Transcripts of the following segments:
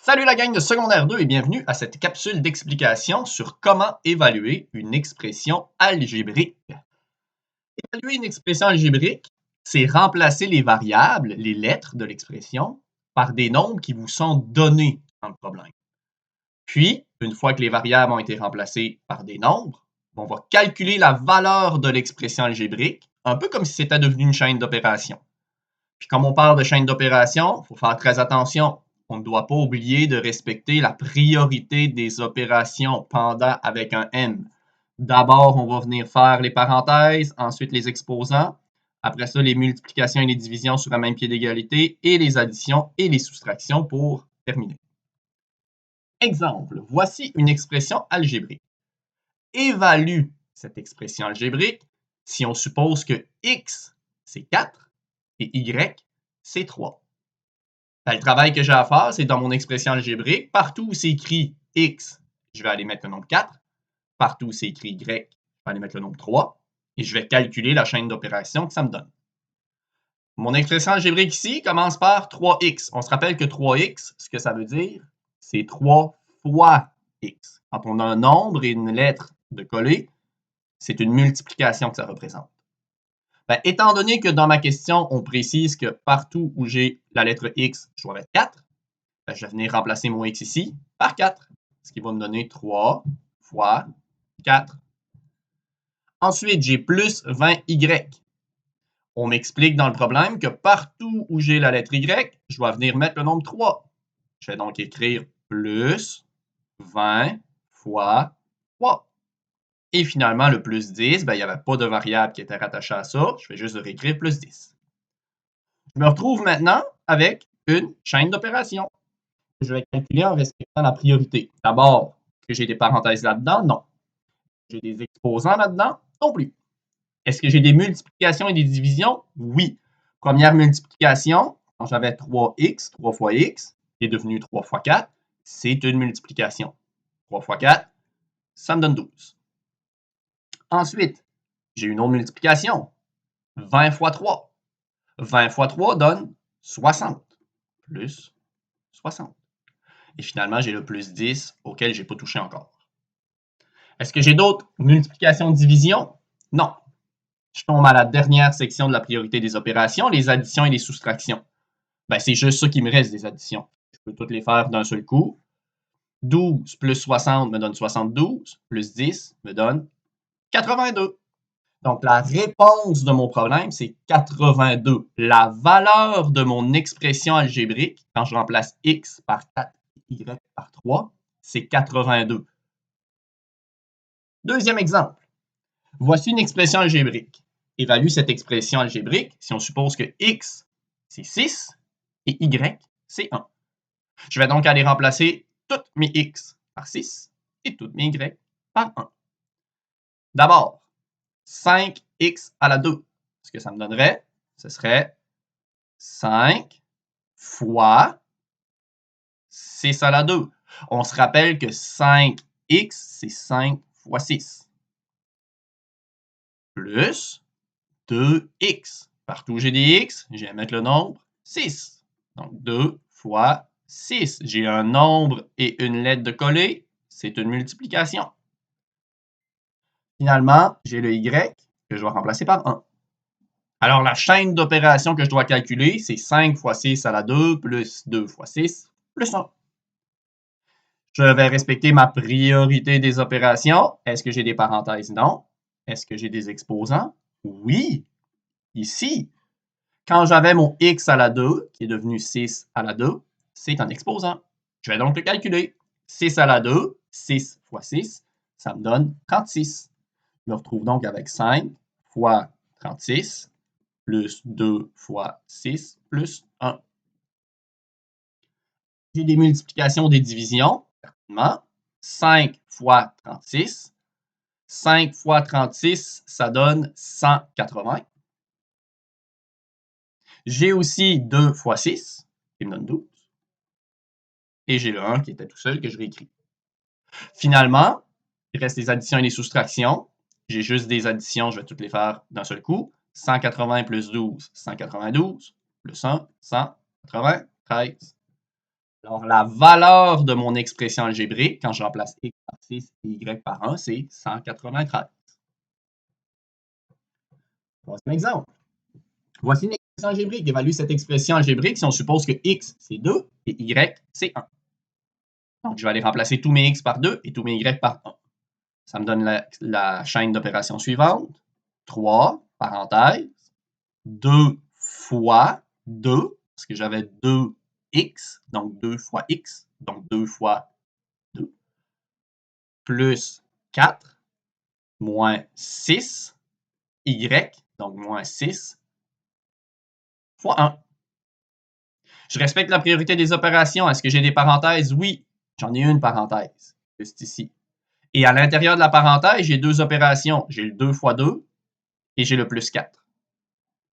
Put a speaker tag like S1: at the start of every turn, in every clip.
S1: Salut la gang de secondaire 2 et bienvenue à cette capsule d'explication sur comment évaluer une expression algébrique. Évaluer une expression algébrique, c'est remplacer les variables, les lettres de l'expression, par des nombres qui vous sont donnés dans le problème. Puis, une fois que les variables ont été remplacées par des nombres, on va calculer la valeur de l'expression algébrique, un peu comme si c'était devenu une chaîne d'opérations. Puis comme on parle de chaîne d'opérations, il faut faire très attention. On ne doit pas oublier de respecter la priorité des opérations pendant avec un M. D'abord, on va venir faire les parenthèses, ensuite les exposants, après ça les multiplications et les divisions sur un même pied d'égalité, et les additions et les soustractions pour terminer. Exemple, voici une expression algébrique. Évalue cette expression algébrique si on suppose que x, c'est 4 et y, c'est 3. Le travail que j'ai à faire, c'est dans mon expression algébrique, partout où c'est écrit x, je vais aller mettre le nombre 4. Partout où c'est écrit y, je vais aller mettre le nombre 3. Et je vais calculer la chaîne d'opérations que ça me donne. Mon expression algébrique ici commence par 3x. On se rappelle que 3x, ce que ça veut dire, c'est 3 fois x. Quand on a un nombre et une lettre de coller, c'est une multiplication que ça représente. Étant donné que dans ma question, on précise que partout où j'ai la lettre x, je dois mettre 4, je vais venir remplacer mon x ici par 4, ce qui va me donner 3 fois 4. Ensuite, j'ai plus 20y. On m'explique dans le problème que partout où j'ai la lettre y, je dois venir mettre le nombre 3. Je vais donc écrire plus 20 fois 3. Et finalement, le plus 10, il n'y avait pas de variable qui était rattachée à ça. Je vais juste réécrire plus 10. Je me retrouve maintenant avec une chaîne d'opérations. Je vais calculer en respectant la priorité. D'abord, est-ce que j'ai des parenthèses là-dedans? Non. J'ai des exposants là-dedans? Non plus. Est-ce que j'ai des multiplications et des divisions? Oui. Première multiplication, quand j'avais 3x, 3 fois x, qui est devenu 3 fois 4, c'est une multiplication. 3 fois 4, ça me donne 12. Ensuite, j'ai une autre multiplication. 20 fois 3. 20 fois 3 donne 60. Plus 60. Et finalement, j'ai le plus 10 auquel je n'ai pas touché encore. Est-ce que j'ai d'autres multiplications-divisions? Non. Je tombe à la dernière section de la priorité des opérations, les additions et les soustractions. C'est juste ça qui me reste des additions. Je peux toutes les faire d'un seul coup. 12 plus 60 me donne 72, plus 10 me donne 82. Donc, la réponse de mon problème, c'est 82. La valeur de mon expression algébrique, quand je remplace x par 4 et y par 3, c'est 82. Deuxième exemple. Voici une expression algébrique. Évalue cette expression algébrique si on suppose que x, c'est 6 et y, c'est 1. Je vais donc aller remplacer toutes mes x par 6 et toutes mes y par 1. D'abord, 5x à la 2. Ce que ça me donnerait, ce serait 5 fois 6 à la 2. On se rappelle que 5x, c'est 5 fois 6. Plus 2x. Partout où j'ai des x, je vais mettre le nombre 6. Donc 2 fois 6. J'ai un nombre et une lettre de coller. C'est une multiplication. Finalement, j'ai le y que je dois remplacer par 1. Alors, la chaîne d'opérations que je dois calculer, c'est 5 fois 6 à la 2 plus 2 fois 6 plus 1. Je vais respecter ma priorité des opérations. Est-ce que j'ai des parenthèses? Non. Est-ce que j'ai des exposants? Oui. Ici, quand j'avais mon x à la 2, qui est devenu 6 à la 2, c'est un exposant. Je vais donc le calculer. 6 à la 2, 6 fois 6, ça me donne 36. Je me retrouve donc avec 5 fois 36 plus 2 fois 6 plus 1. J'ai des multiplications, des divisions, certainement. 5 fois 36. 5 fois 36, ça donne 180. J'ai aussi 2 fois 6, qui me donne 12. Et j'ai le 1 qui était tout seul, que je réécris. Finalement, il reste les additions et les soustractions. J'ai juste des additions, je vais toutes les faire d'un seul coup. 180 plus 12, 192, plus 1, 193. Alors, la valeur de mon expression algébrique, quand je remplace x par 6 et y par 1, c'est 193. Voici un exemple. Voici une expression algébrique. Évalue cette expression algébrique si on suppose que x, c'est 2 et y, c'est 1. Donc, je vais aller remplacer tous mes x par 2 et tous mes y par 1. Ça me donne la chaîne d'opérations suivante. 3, parenthèse, 2 fois 2, parce que j'avais 2x, donc 2 fois x, donc 2 fois 2, plus 4, moins 6, y, donc moins 6, fois 1. Je respecte la priorité des opérations. Est-ce que j'ai des parenthèses? Oui, j'en ai une parenthèse, juste ici. Et à l'intérieur de la parenthèse, j'ai deux opérations. J'ai le 2 fois 2 et j'ai le plus 4.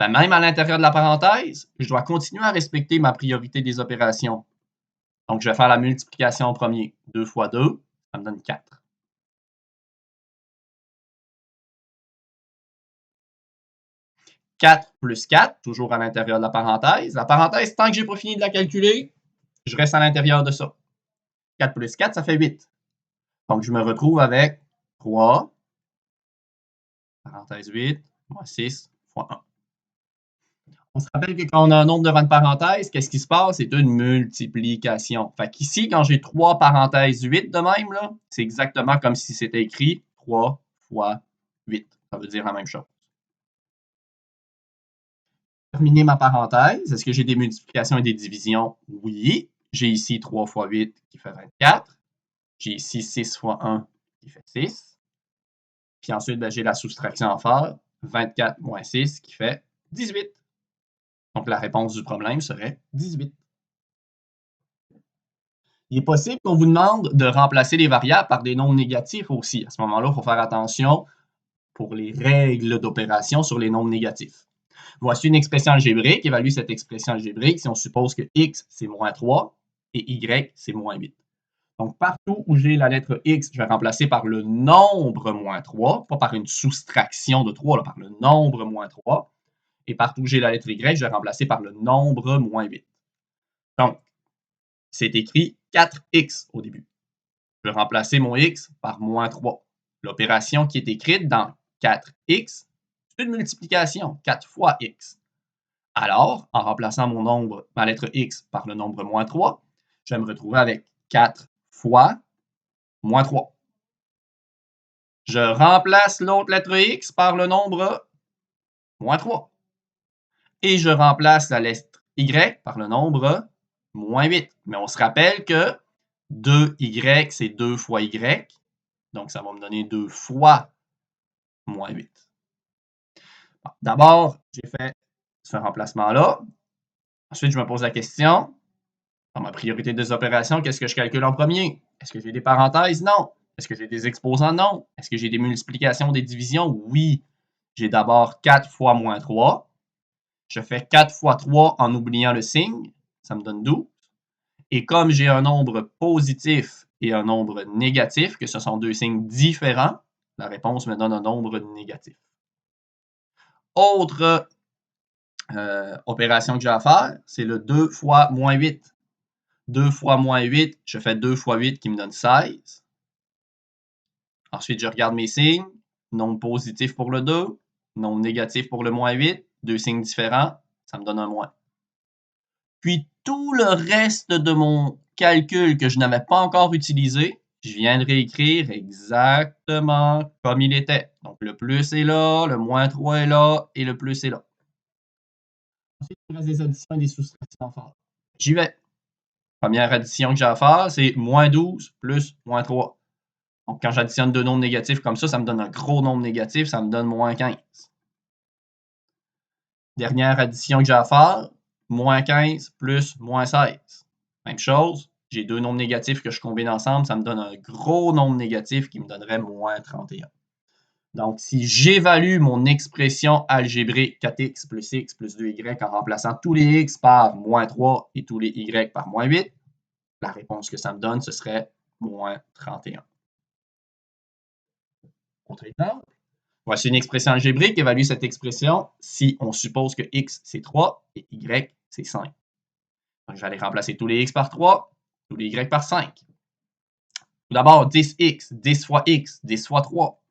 S1: Ben, même à l'intérieur de la parenthèse, je dois continuer à respecter ma priorité des opérations. Donc, je vais faire la multiplication en premier. 2 fois 2, ça me donne 4. « 4 plus 4, toujours à l'intérieur de la parenthèse. La parenthèse, tant que je n'ai pas fini de la calculer, je reste à l'intérieur de ça. 4 plus 4, ça fait 8. Donc, je me retrouve avec 3, parenthèse 8, moins 6, fois 1. On se rappelle que quand on a un nombre devant une parenthèse, qu'est-ce qui se passe? C'est une multiplication. Fait qu'ici, quand j'ai 3 parenthèses 8 de même, c'est exactement comme si c'était écrit 3 fois 8. Ça veut dire la même chose. Terminer ma parenthèse. Est-ce que j'ai des multiplications et des divisions? Oui. J'ai ici 3 fois 8 qui fait 24. J'ai ici 6 fois 1 qui fait 6. Puis ensuite, j'ai la soustraction à faire. 24 moins 6 qui fait 18. Donc, la réponse du problème serait 18. Il est possible qu'on vous demande de remplacer les variables par des nombres négatifs aussi. À ce moment-là, il faut faire attention pour les règles d'opération sur les nombres négatifs. Voici une expression algébrique. Évalue cette expression algébrique si on suppose que x, c'est moins 3 et y, c'est moins 8. Donc, partout où j'ai la lettre x, je vais remplacer par le nombre moins 3, pas par une soustraction de 3, par le nombre moins 3. Et partout où j'ai la lettre y, je vais remplacer par le nombre moins 8. Donc, c'est écrit 4x au début. Je vais remplacer mon x par moins 3. L'opération qui est écrite dans 4x, c'est une multiplication, 4 fois x. Alors, en remplaçant ma lettre x par le nombre moins 3, je vais me retrouver avec 4 fois moins 3. Je remplace l'autre lettre x par le nombre moins 3. Et je remplace la lettre y par le nombre moins 8. Mais on se rappelle que 2y, c'est 2 fois y. Donc, ça va me donner 2 fois moins 8. Bon, d'abord, j'ai fait ce remplacement-là. Ensuite, je me pose la question, dans ma priorité des opérations, qu'est-ce que je calcule en premier? Est-ce que j'ai des parenthèses? Non. Est-ce que j'ai des exposants? Non. Est-ce que j'ai des multiplications, des divisions? Oui. J'ai d'abord 4 fois moins 3. Je fais 4 fois 3 en oubliant le signe. Ça me donne 12. Et comme j'ai un nombre positif et un nombre négatif, que ce sont deux signes différents, la réponse me donne un nombre négatif. Autre opération que j'ai à faire, c'est le 2 fois moins 8. 2 fois moins 8, je fais 2 fois 8 qui me donne 16. Ensuite, je regarde mes signes. Nombre positif pour le 2, nombre négatif pour le moins 8, deux signes différents, ça me donne un moins. Puis tout le reste de mon calcul que je n'avais pas encore utilisé, je viens de réécrire exactement comme il était. Donc le plus est là, le moins 3 est là et le plus est là. Ensuite, il reste des additions et des soustractions à faire. J'y vais. Première addition que j'ai à faire, c'est moins 12 plus moins 3. Donc, quand j'additionne deux nombres négatifs comme ça me donne un gros nombre négatif, ça me donne moins 15. Dernière addition que j'ai à faire, moins 15 plus moins 16. Même chose, j'ai deux nombres négatifs que je combine ensemble, ça me donne un gros nombre négatif qui me donnerait moins 31. Donc, si j'évalue mon expression algébrique 4x plus x plus 2y en remplaçant tous les x par moins 3 et tous les y par moins 8, la réponse que ça me donne, ce serait moins 31. Autre exemple. Voici une expression algébrique. Évalue cette expression si on suppose que x, c'est 3 et y, c'est 5. Donc, je vais aller remplacer tous les x par 3 tous les y par 5. Tout d'abord, 10x, 10 fois x, 10 fois 3.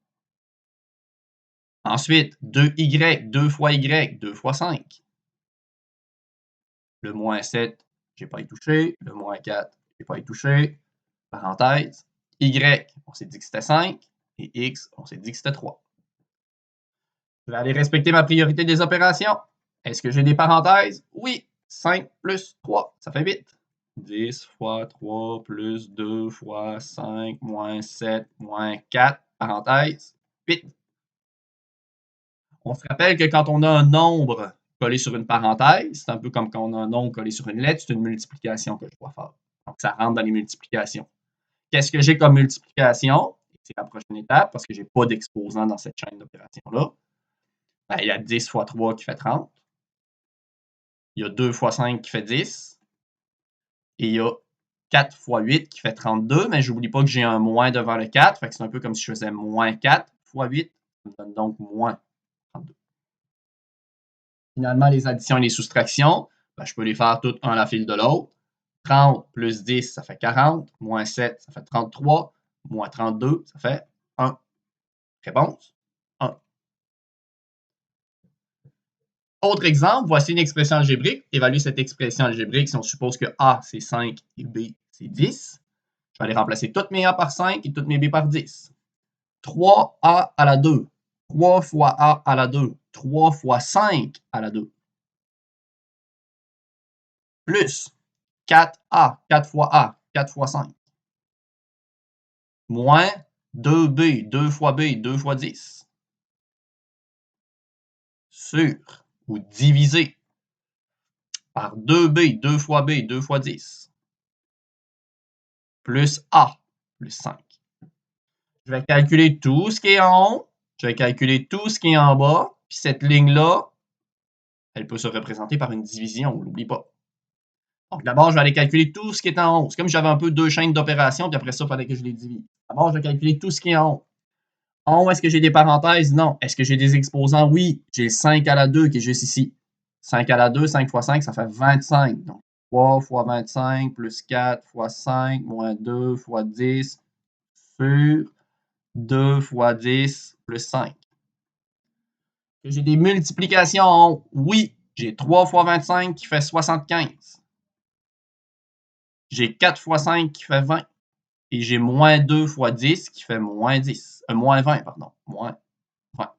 S1: Ensuite, 2y, 2 fois y, 2 fois 5. Le moins 7, je n'ai pas y touché. Le moins 4, je n'ai pas y touché. Parenthèse. Y, on s'est dit que c'était 5. Et x, on s'est dit que c'était 3. Je vais aller respecter ma priorité des opérations. Est-ce que j'ai des parenthèses? Oui. 5 plus 3, ça fait 8. 10 fois 3 plus 2 fois 5 moins 7 moins 4, parenthèse, 8. On se rappelle que quand on a un nombre collé sur une parenthèse, c'est un peu comme quand on a un nombre collé sur une lettre, c'est une multiplication que je dois faire. Donc, ça rentre dans les multiplications. Qu'est-ce que j'ai comme multiplication? C'est la prochaine étape parce que je n'ai pas d'exposant dans cette chaîne d'opérations-là. Ben, il y a 10 fois 3 qui fait 30. Il y a 2 fois 5 qui fait 10. Et il y a 4 fois 8 qui fait 32, mais je n'oublie pas que j'ai un moins devant le 4. Fait que c'est un peu comme si je faisais moins 4 fois 8. Ça me donne donc moins 32. Finalement, les additions et les soustractions, ben, je peux les faire toutes un à la file de l'autre. 30 plus 10, ça fait 40. Moins 7, ça fait 33. Moins 32, ça fait 1. Réponse? 1. Autre exemple, voici une expression algébrique. Évalue cette expression algébrique si on suppose que A, c'est 5 et B, c'est 10. Je vais aller remplacer toutes mes A par 5 et toutes mes B par 10. 3A à la 2. 3 fois A à la 2. 3 fois 5 à la 2. Plus 4A, 4 fois A, 4 fois 5. Moins 2B, 2 fois B, 2 fois 10. Sur ou divisé par 2B, 2 fois B, 2 fois 10. Plus A, plus 5. Je vais calculer tout ce qui est en haut. Je vais calculer tout ce qui est en bas. Puis cette ligne-là, elle peut se représenter par une division, on ne l'oublie pas. Donc d'abord, je vais aller calculer tout ce qui est en haut. C'est comme si j'avais un peu deux chaînes d'opérations, puis après ça, il fallait que je les divise. D'abord, je vais calculer tout ce qui est en haut. En haut, est-ce que j'ai des parenthèses? Non. Est-ce que j'ai des exposants? Oui. J'ai 5 à la 2 qui est juste ici. 5 à la 2, 5 fois 5, ça fait 25. Donc 3 fois 25 plus 4 fois 5 moins 2 fois 10 sur 2 fois 10 plus 5. J'ai des multiplications en haut. Oui. J'ai 3 fois 25 qui fait 75. J'ai 4 fois 5 qui fait 20. Et j'ai moins 2 fois 10 qui fait moins 10. Moins 20, pardon. Moins 20.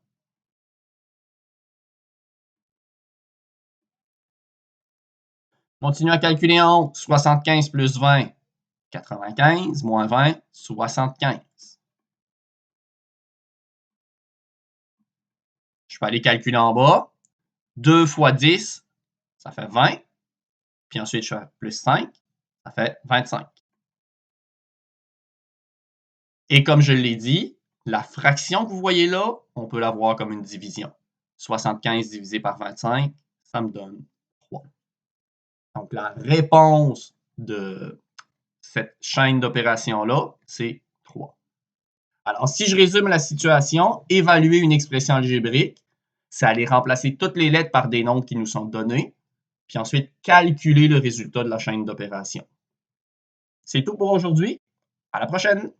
S1: Continue à calculer en haut. 75 plus 20, 95. Moins 20, 75. Je peux aller calculer en bas. 2 fois 10, ça fait 20. Puis ensuite, je fais plus 5, ça fait 25. Et comme je l'ai dit, la fraction que vous voyez là, on peut la voir comme une division. 75 divisé par 25, ça me donne 3. Donc, la réponse de cette chaîne d'opérations-là, c'est 3. Alors, si je résume la situation, évaluer une expression algébrique, c'est aller remplacer toutes les lettres par des nombres qui nous sont donnés, puis ensuite calculer le résultat de la chaîne d'opération. C'est tout pour aujourd'hui. À la prochaine!